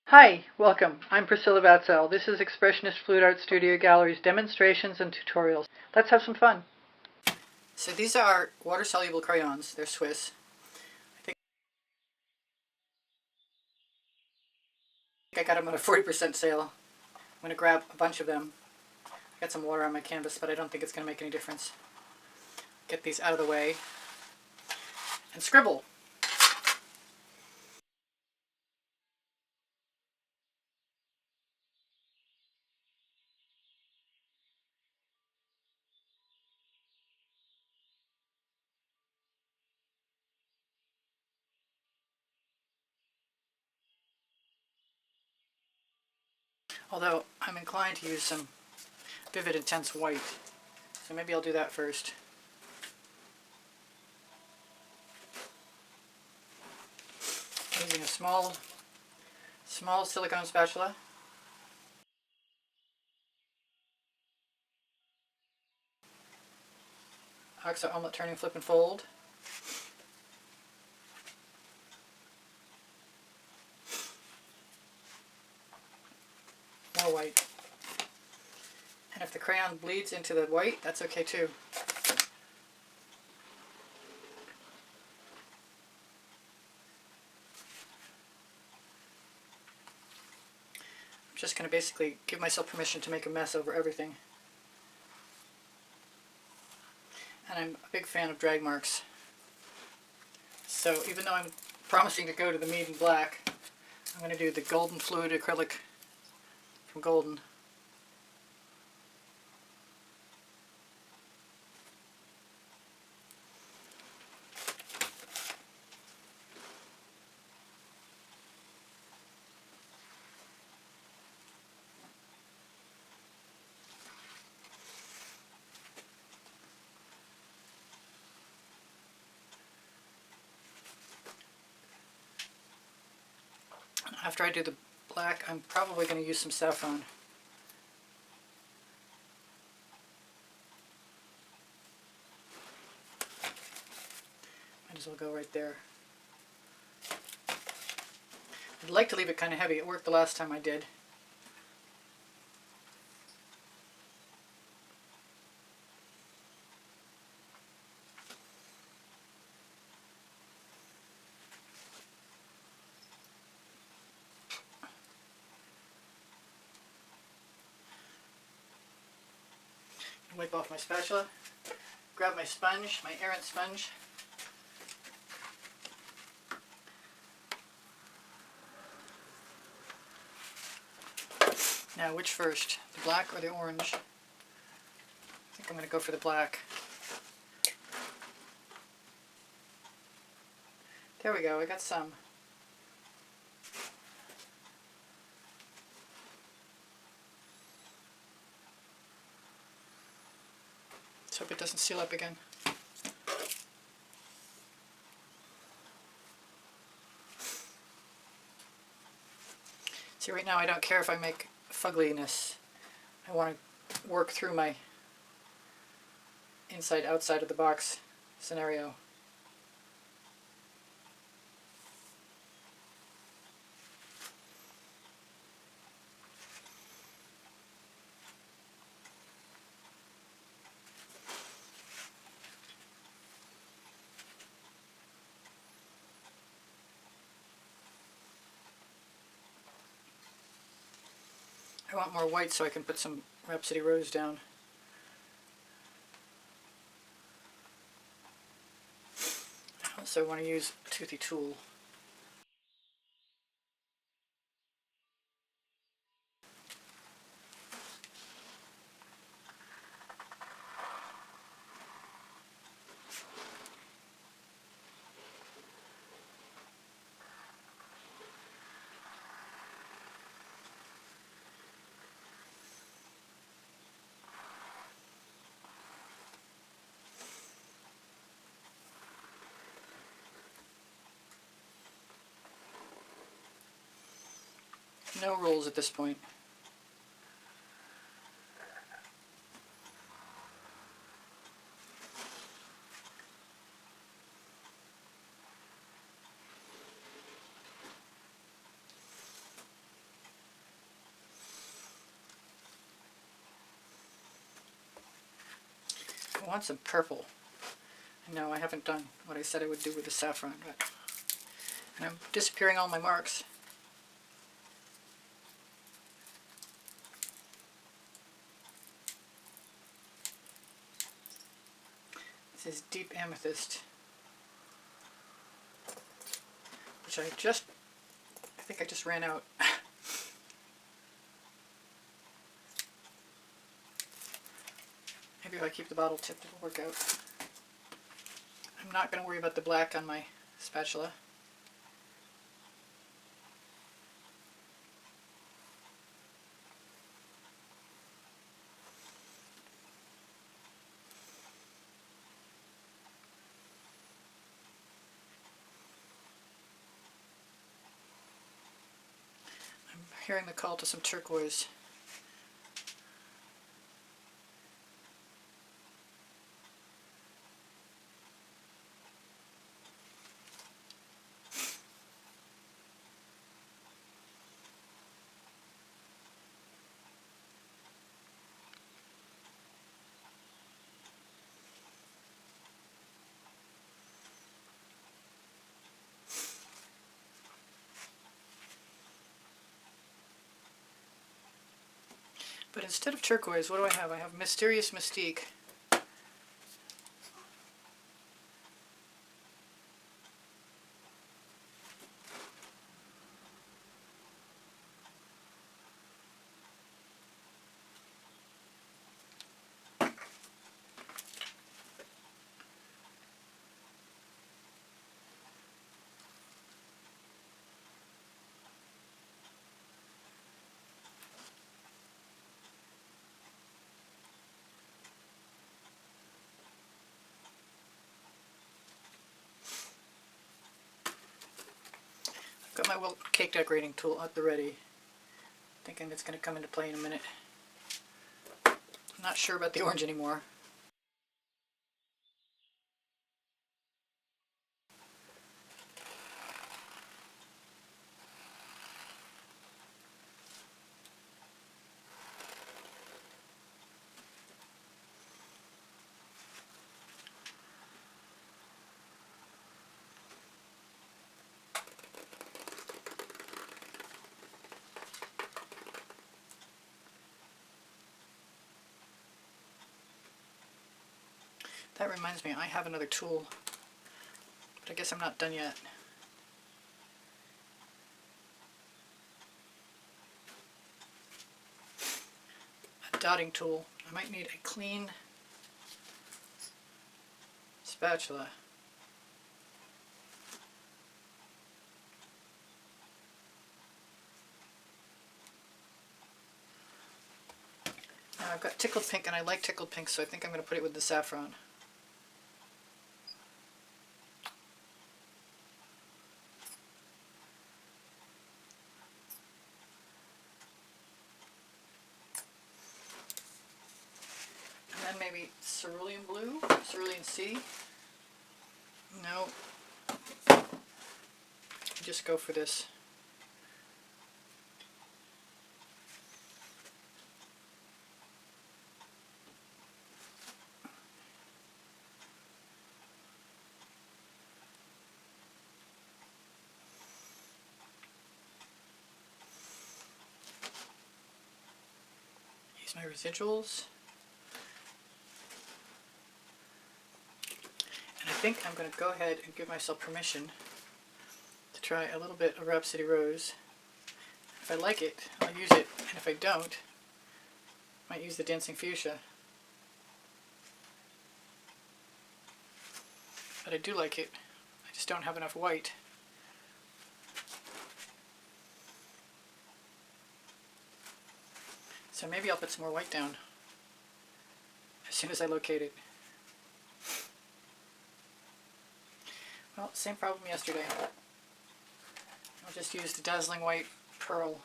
Hi, welcome. I'm Priscilla Batzell. This is Expressionist Fluid Art Studio Gallery's demonstrations and tutorials. Let's have some fun. So these are water-soluble crayons. They're Swiss. I got them on a 40% sale. I'm going to grab a bunch of them. I got some water on my canvas, but I don't think it's going to make any difference. Get these out of the way and scribble. Although I'm inclined to use some vivid intense white, so maybe I'll do that first. Using a small silicone spatula. Oxo omelet turning flip and fold. More white. And if the crayon bleeds into the white, that's okay too. I'm just going to basically give myself permission to make a mess over everything. And I'm a big fan of drag marks. So even though I'm promising to go to the Mead and Black, I'm going to do the Golden Fluid Acrylic from Golden. After I do the black, I'm probably going to use some saffron. Might as well go right there. I'd like to leave it kind of heavy. It worked the last time I did. Wipe off my spatula. Grab my sponge, my errant sponge. Now, which first? The black or the orange? I think I'm going to go for the black. There we go, I got some. Let's hope it doesn't seal up again. See, right now I don't care if I make fugliness. I want to work through my inside outside of the box scenario. I want more white so I can put some Rhapsody Rose down. I also want to use a toothy tool. No rules at this point. I want some purple. No, I haven't done what I said I would do with the saffron, but and I'm disappearing all my marks. This is Deep Amethyst, which I think I just ran out. Maybe if I keep the bottle tipped it'll work out. I'm not going to worry about the black on my spatula. I'm hearing the call to some turquoise. But instead of turquoise, what do I have? I have Mysterious Mystique. Got my little cake decorating tool at the ready. Thinking it's going to come into play in a minute. I'm not sure about the orange anymore. That reminds me, I have another tool, but I guess I'm not done yet. A dotting tool. I might need a clean spatula. Now I've got tickled pink, and I like tickled pink, so I think I'm going to put it with the saffron. Maybe cerulean blue, cerulean C. No, just go for this. Use my residuals. And I think I'm going to go ahead and give myself permission to try a little bit of Rhapsody Rose. If I like it, I'll use it, and if I don't, I might use the Dancing Fuchsia. But I do like it. I just don't have enough white. So maybe I'll put some more white down as soon as I locate it. Well, same problem yesterday. I'll just use the Dazzling White Pearl.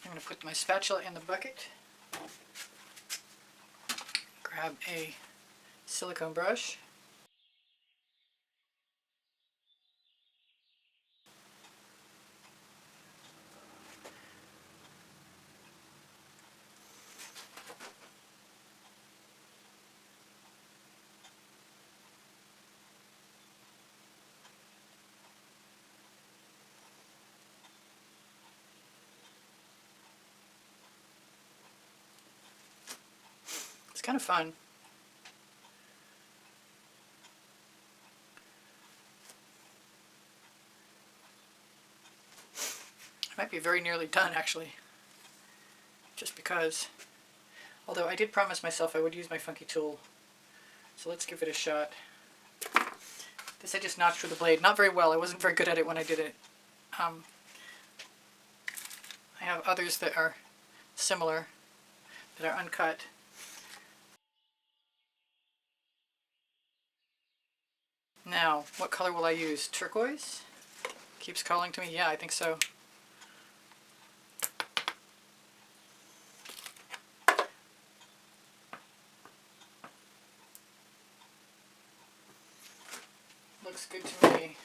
I'm going to put my spatula in the bucket, grab a silicone brush, it's kind of fun. I might be very nearly done actually, just because, although I did promise myself I would use my funky tool, so let's give it a shot. This I just notched with the blade, not very well. I wasn't very good at it when I did it. I have others that are similar, that are uncut. Now, what color will I use? Turquoise? Keeps calling to me? Yeah, I think so. Looks good to me.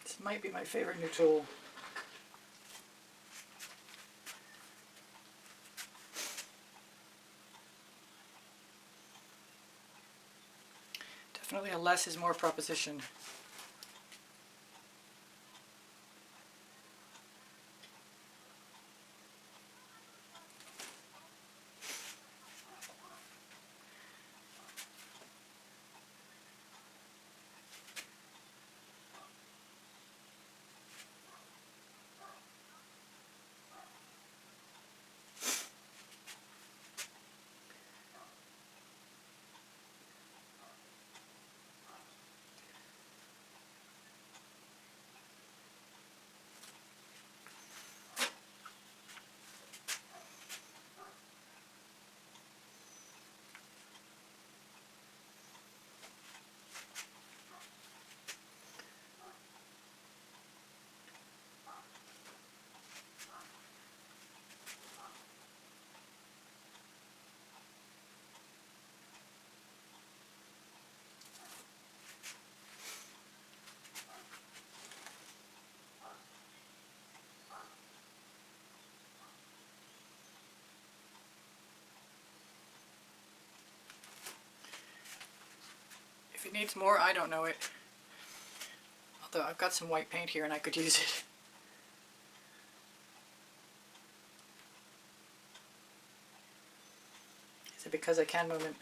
This might be my favorite new tool. Definitely a less is more proposition. If it needs more, I don't know it. Although I've got some white paint here and I could use it. Is it because I can moment?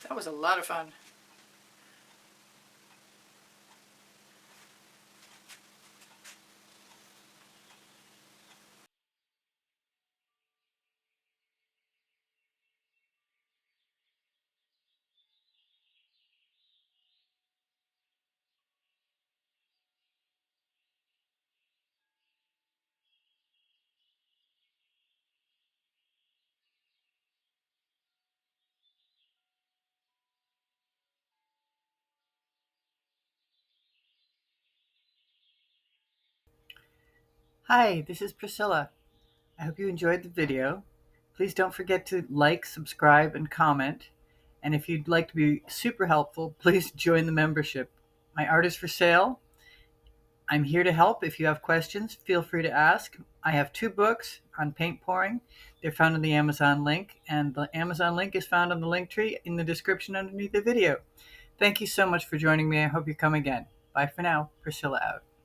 That was a lot of fun. Hi, this is Priscilla. I hope you enjoyed the video. Please don't forget to like, subscribe, and comment. And if you'd like to be super helpful, please join the membership. My art is for sale. I'm here to help. If you have questions, feel free to ask. I have 2 books on paint pouring. They're found in the Amazon link, and the Amazon link is found on the link tree in the description underneath the video. Thank you so much for joining me. I hope you come again. Bye for now. Priscilla out.